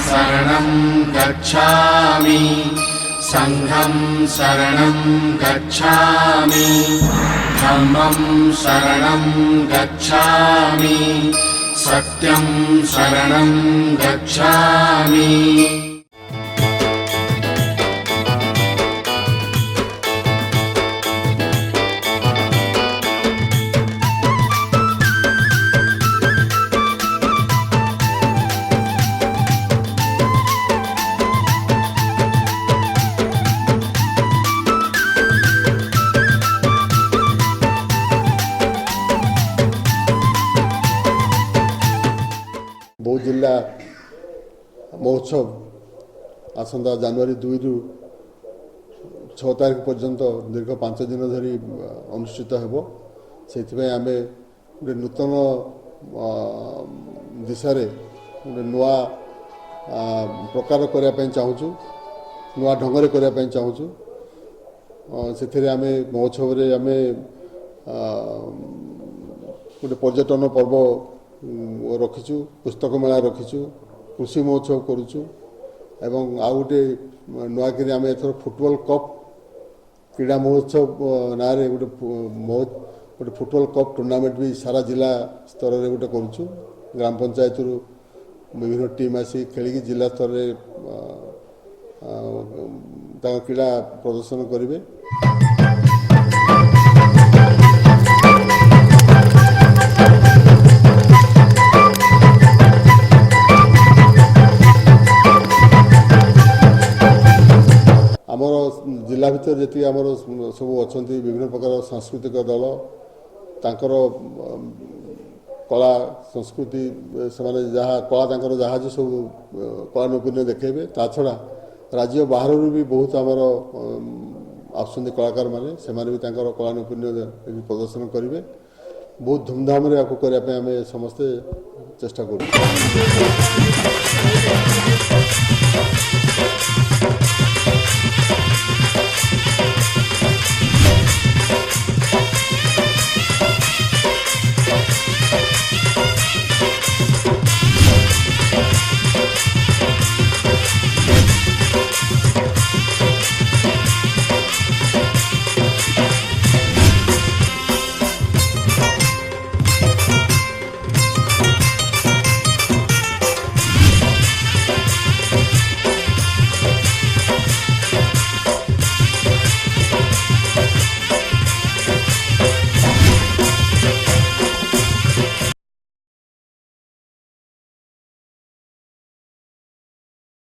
शरणं गच्छामि संघं शरणं गच्छामि धम्मं शरणं गच्छामि सत्यं शरणं गच्छामि। बौद्ध जिला महोत्सव आसंता जनवरी 2 रु 6 तारीख पर्यंत दीर्घ 5 दिन धरी अनुष्ठित हेबो। सेथिबे आमे गोटे नूतन दिशा रे गोटे नुआ प्रकार करिया पय चाहूछु, नुआ ढंगरे करिया पय चाहूछु। सेथिरे आमे महोत्सव रे आमे गोटे पर्यटन पर्व रखीचु, पुस्तक मेला रखीचु, कृषि महोत्सव करूचु एवं आ गोटे नुआकरी आम एथर फुटबॉल कप क्रीड़ा महोत्सव ना गोटे फुटबॉल कप टूर्नामेंट भी सारा जिला स्तर में गोटे करूचु। ग्राम पंचायत विभिन्न टीम आसी खेलिकी जिला स्तर में क्रीड़ा प्रदर्शन करेंगे। आमर जिला भितर जी आमर सब अच्छा विभिन्न प्रकार सांस्कृतिक दल तांकर कला संस्कृति से जहाँ कला जहाज सब कला नैपुण्य देखेबे। ता छड़ा राज्य बाहर भी बहुत आमर आसुंदी कलाकार माने से भी तांकर कला नैपुण्य प्रदर्शन करेंगे। बहुत धूमधाम रे आपको करने आम समस्ते चेष्टा करूँ।